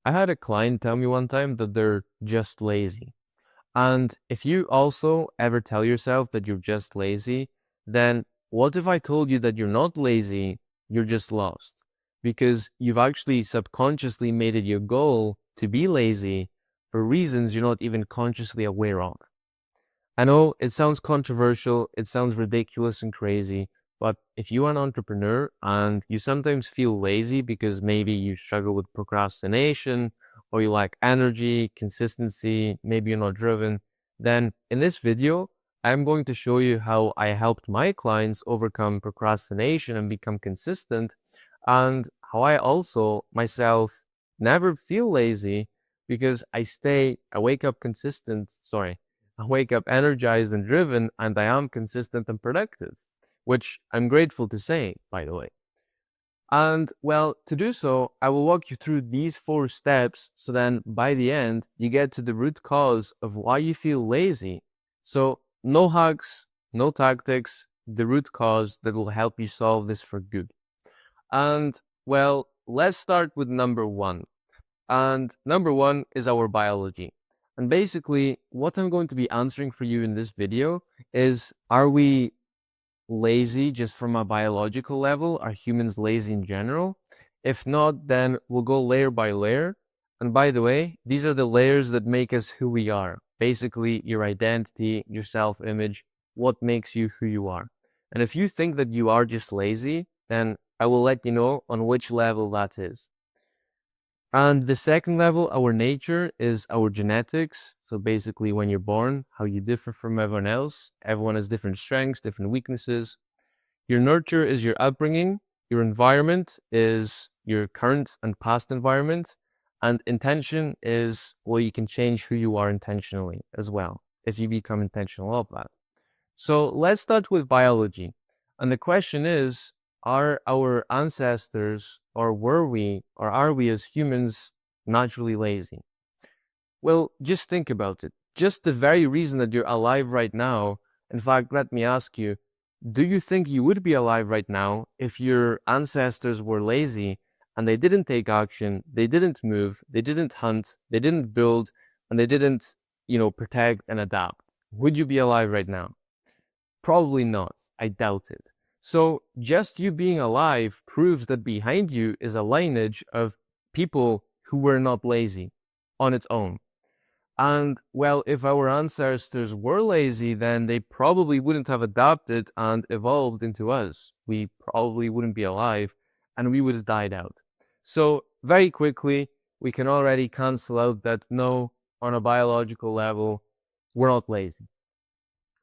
I had a client tell me one time that they're just lazy. And if you also ever tell yourself that you're just lazy, then what if I told you that you're not lazy, you're just lost? Because you've actually subconsciously made it your goal to be lazy for reasons you're not even consciously aware of. I know it sounds controversial, it sounds ridiculous and crazy, but if you are an entrepreneur and you sometimes feel lazy because maybe you struggle with procrastination or you lack energy, consistency, maybe you're not driven, then in this video, I'm going to show you how I helped my clients overcome procrastination and become consistent, and how I also myself never feel lazy because I wake up I wake up energized and driven, and I am consistent and productive, which I'm grateful to say, by the way. And well, to do so, I will walk you through these 4 steps so then by the end, you get to the root cause of why you feel lazy. So, no hacks, no tactics, the root cause that will help you solve this for good. And well, let's start with number one. And number one is our biology. And basically, what I'm going to be answering for you in this video is, are we lazy just from a biological level? Are humans lazy in general? If not, then we'll go layer by layer. And by the way, these are the layers that make us who we are. Basically, your identity, your self image, what makes you who you are. And if you think that you are just lazy, then I will let you know on which level that is. And the second level, our nature, is our genetics. So basically, when you're born, how you differ from everyone else. Everyone has different strengths, different weaknesses. Your nurture is your upbringing. Your environment is your current and past environment. And intention is, well, you can change who you are intentionally as well, if you become intentional of that. So let's start with biology. And the question is, are our ancestors, or were we, or are we as humans naturally lazy? Well, just think about it. Just the very reason that you're alive right now, in fact, let me ask you, do you think you would be alive right now if your ancestors were lazy and they didn't take action, they didn't move, they didn't hunt, they didn't build, and they didn't, protect and adapt? Would you be alive right now? Probably not. I doubt it. So just you being alive proves that behind you is a lineage of people who were not lazy on its own. And well, if our ancestors were lazy, then they probably wouldn't have adapted and evolved into us. We probably wouldn't be alive and we would have died out. So, very quickly, we can already cancel out that no, on a biological level, we're not lazy.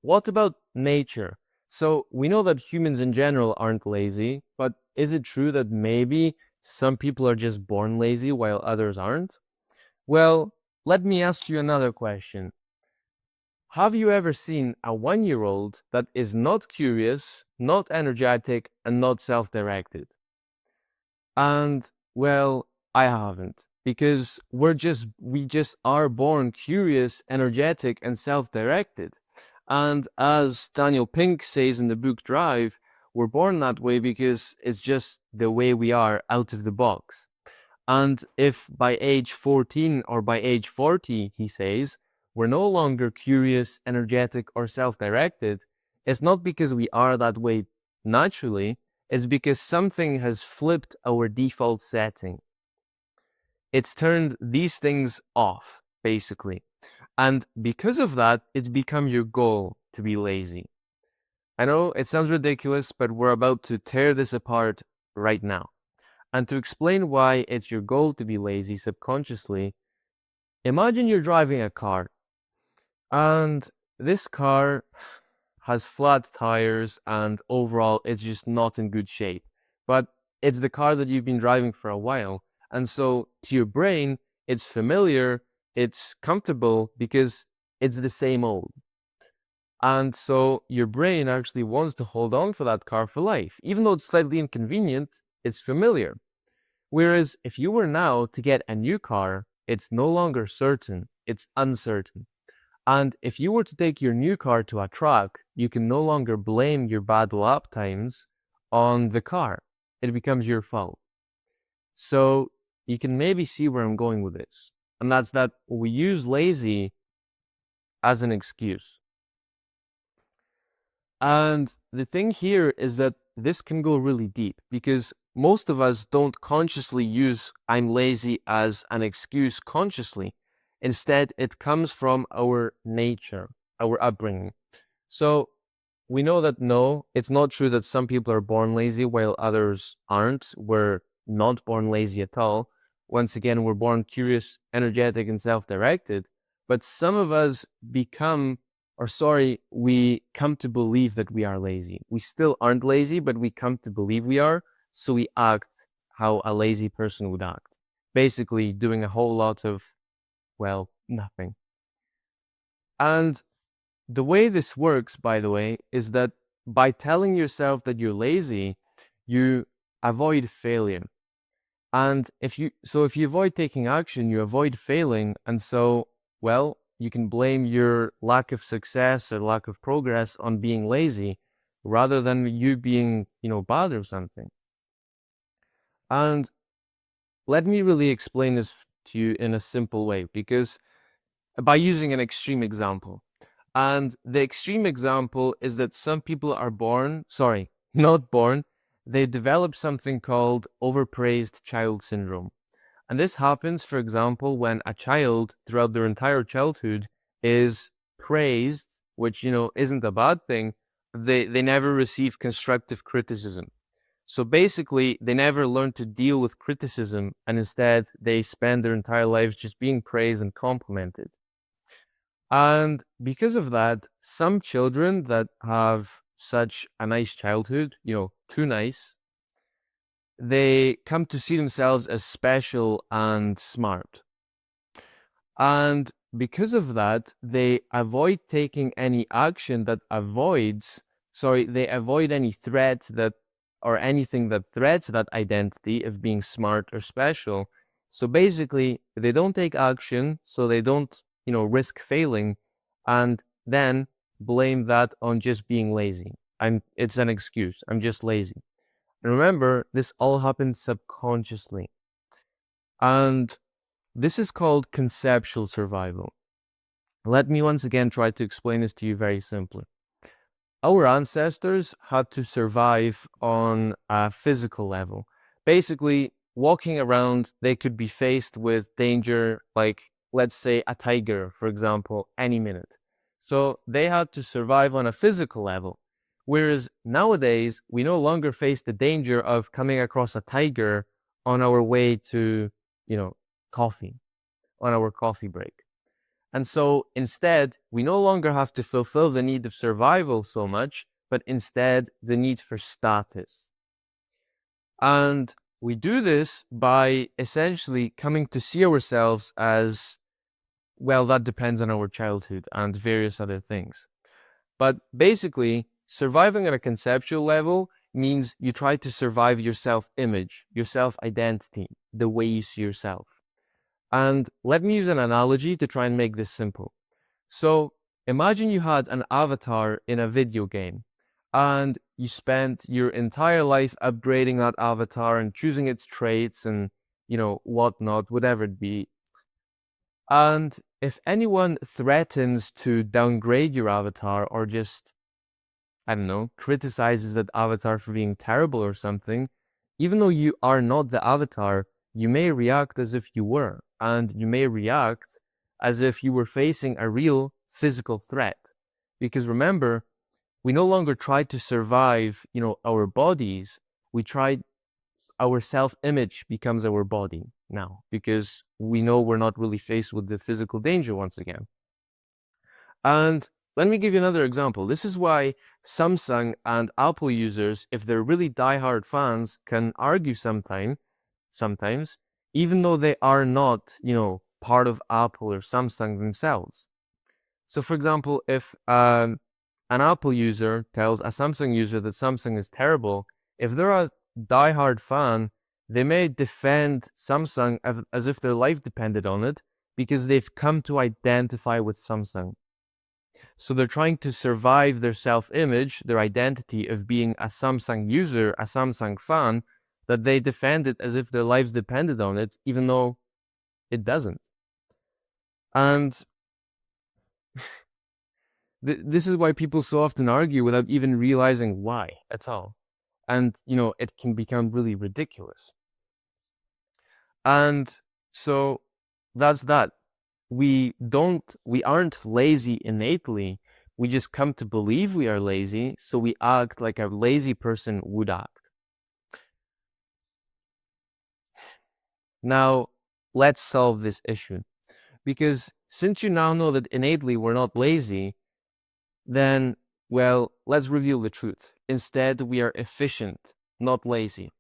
What about nature? So we know that humans in general aren't lazy, but is it true that maybe some people are just born lazy while others aren't? Well, let me ask you another question. Have you ever seen a 1 year old that is not curious, not energetic, and not self directed? And well, I haven't, because we just are born curious, energetic, and self-directed. And as Daniel Pink says in the book Drive, we're born that way because it's just the way we are out of the box. And if by age 14 or by age 40, he says, we're no longer curious, energetic, or self-directed, it's not because we are that way naturally, it's because something has flipped our default setting. It's turned these things off, basically. And because of that, it's become your goal to be lazy. I know it sounds ridiculous, but we're about to tear this apart right now. And to explain why it's your goal to be lazy subconsciously, imagine you're driving a car, and this car has flat tires, and overall it's just not in good shape. But it's the car that you've been driving for a while. And so to your brain, it's familiar, it's comfortable because it's the same old. And so your brain actually wants to hold on for that car for life. Even though it's slightly inconvenient, it's familiar. Whereas if you were now to get a new car, it's no longer certain, it's uncertain. And if you were to take your new car to a track, you can no longer blame your bad lap times on the car. It becomes your fault. So you can maybe see where I'm going with this. And that's that we use lazy as an excuse. And the thing here is that this can go really deep because most of us don't consciously use I'm lazy as an excuse consciously. Instead, it comes from our nature, our upbringing. So we know that no, it's not true that some people are born lazy while others aren't. We're not born lazy at all. Once again, we're born curious, energetic, and self directed. But some of us we come to believe that we are lazy. We still aren't lazy, but we come to believe we are. So we act how a lazy person would act. Basically, doing a whole lot of, well, nothing. And the way this works, by the way, is that by telling yourself that you're lazy, you avoid failure. And if you avoid taking action, you avoid failing. And so, well, you can blame your lack of success or lack of progress on being lazy rather than you being, bad or something. And let me really explain this to you in a simple way, because by using an extreme example. And the extreme example is that some people are not born, they develop something called overpraised child syndrome. And this happens, for example, when a child throughout their entire childhood is praised, which, isn't a bad thing. They never receive constructive criticism. So basically, they never learn to deal with criticism, and instead they spend their entire lives just being praised and complimented. And because of that, some children that have such a nice childhood, too nice, they come to see themselves as special and smart. And because of that, they avoid taking any action they avoid any threat or anything that threats that identity of being smart or special. So basically, they don't take action, so they don't, risk failing, and then blame that on just being lazy. It's an excuse. I'm just lazy. And remember, this all happens subconsciously. And this is called conceptual survival. Let me once again try to explain this to you very simply. Our ancestors had to survive on a physical level. Basically, walking around, they could be faced with danger, like, let's say, a tiger, for example, any minute. So they had to survive on a physical level. Whereas nowadays, we no longer face the danger of coming across a tiger on our way to, coffee, on our coffee break. And so instead, we no longer have to fulfill the need of survival so much, but instead the need for status. And we do this by essentially coming to see ourselves as, well, that depends on our childhood and various other things. But basically, surviving at a conceptual level means you try to survive your self-image, your self-identity, the way you see yourself. And let me use an analogy to try and make this simple. So imagine you had an avatar in a video game and you spent your entire life upgrading that avatar and choosing its traits and, whatnot, whatever it be. And if anyone threatens to downgrade your avatar or just, I don't know, criticizes that avatar for being terrible or something, even though you are not the avatar, you may react as if you were, and you may react as if you were facing a real physical threat. Because remember, we no longer try to survive, our bodies. Our self-image becomes our body now, because we know we're not really faced with the physical danger once again. And let me give you another example. This is why Samsung and Apple users, if they're really diehard fans, can argue sometimes, even though they are not, part of Apple or Samsung themselves. So for example, if an Apple user tells a Samsung user that Samsung is terrible, if they're a diehard fan, they may defend Samsung as if their life depended on it because they've come to identify with Samsung. So they're trying to survive their self-image, their identity of being a Samsung user, a Samsung fan, that they defend it as if their lives depended on it, even though it doesn't. And this is why people so often argue without even realizing why at all. And, it can become really ridiculous. And so that's that. We aren't lazy innately. We just come to believe we are lazy, so we act like a lazy person would act. Now, let's solve this issue. Because since you now know that innately we're not lazy, then, well, let's reveal the truth. Instead, we are efficient, not lazy.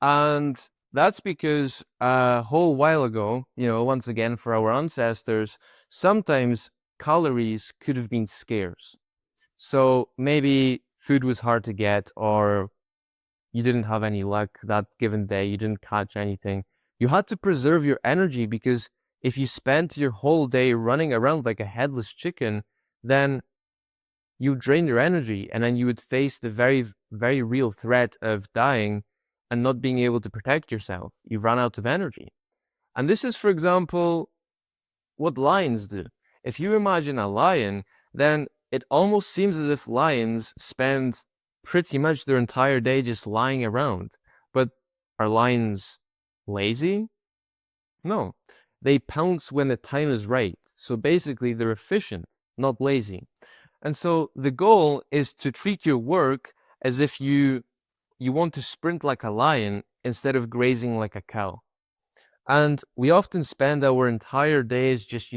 And that's because a whole while ago, once again, for our ancestors, sometimes calories could have been scarce. So maybe food was hard to get, or you didn't have any luck that given day, you didn't catch anything. You had to preserve your energy, because if you spent your whole day running around like a headless chicken, then you drain your energy, and then you would face the very, very real threat of dying and not being able to protect yourself. You've run out of energy. And this is, for example, what lions do. If you imagine a lion, then it almost seems as if lions spend pretty much their entire day just lying around. But are lions lazy? No. They pounce when the time is right. So basically, they're efficient, not lazy. And so the goal is to treat your work as if you want to sprint like a lion instead of grazing like a cow. And we often spend our entire days just,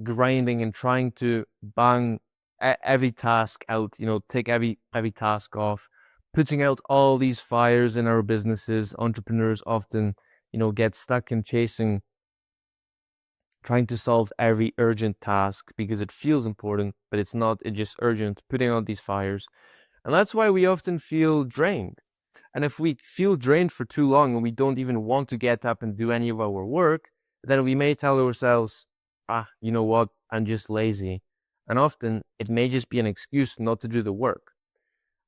grinding and trying to bang every task out, take every task off, putting out all these fires in our businesses. Entrepreneurs often, get stuck in trying to solve every urgent task because it feels important, but it's not. It's just urgent, putting out these fires. And that's why we often feel drained. And if we feel drained for too long and we don't even want to get up and do any of our work, then we may tell ourselves, you know what, I'm just lazy. And often it may just be an excuse not to do the work.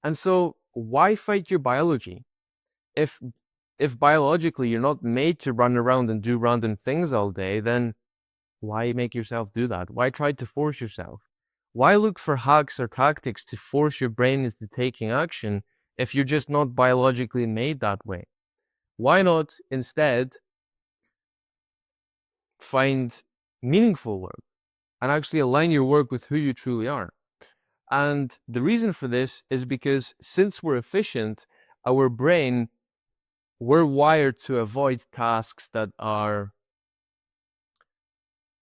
And so why fight your biology? If biologically you're not made to run around and do random things all day, then why make yourself do that? Why try to force yourself? Why look for hacks or tactics to force your brain into taking action if you're just not biologically made that way? Why not instead find meaningful work and actually align your work with who you truly are? And the reason for this is because since we're efficient, our brain, we're wired to avoid tasks that are,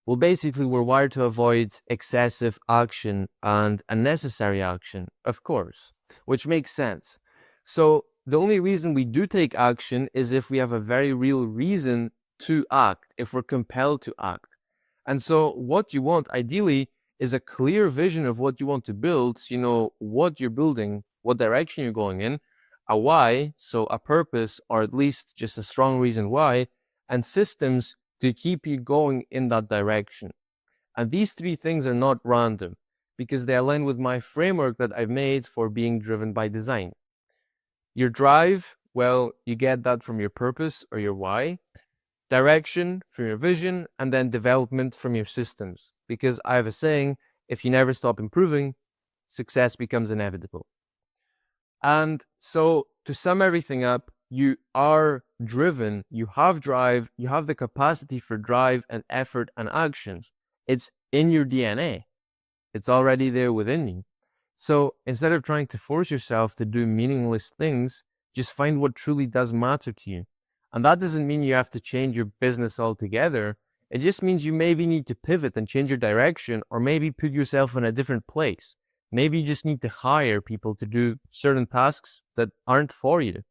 well, basically, we're wired to avoid excessive action and unnecessary action, of course, which makes sense. So the only reason we do take action is if we have a very real reason to act, if we're compelled to act. And so what you want ideally is a clear vision of what you want to build, so you know what you're building, what direction you're going in, a why, so a purpose, or at least just a strong reason why, and systems to keep you going in that direction. And these three things are not random because they align with my framework that I've made for being driven by design. Your drive, well, you get that from your purpose or your why, direction from your vision, and then development from your systems. Because I have a saying, if you never stop improving, success becomes inevitable. And so to sum everything up, you are driven, you have drive, you have the capacity for drive and effort and action. It's in your DNA. It's already there within you. So instead of trying to force yourself to do meaningless things, just find what truly does matter to you. And that doesn't mean you have to change your business altogether. It just means you maybe need to pivot and change your direction, or maybe put yourself in a different place. Maybe you just need to hire people to do certain tasks that aren't for you.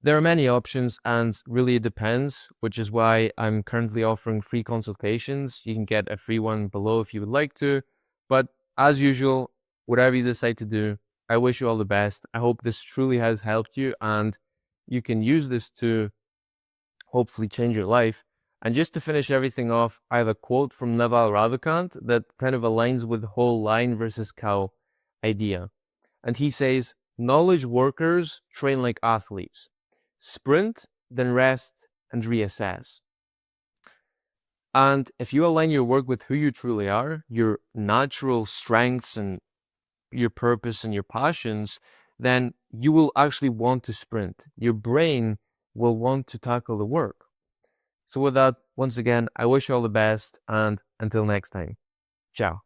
There are many options, and really it depends, which is why I'm currently offering free consultations. You can get a free one below if you would like to. But as usual, whatever you decide to do, I wish you all the best. I hope this truly has helped you, and you can use this to hopefully change your life. And just to finish everything off, I have a quote from Naval Ravikant that kind of aligns with the whole lion versus cow idea. And he says, knowledge workers train like athletes. sprint, then rest, and reassess. And if you align your work with who you truly are, your natural strengths and your purpose and your passions, then you will actually want to sprint. Your brain will want to tackle the work. So with that, once again, I wish you all the best, and until next time, ciao.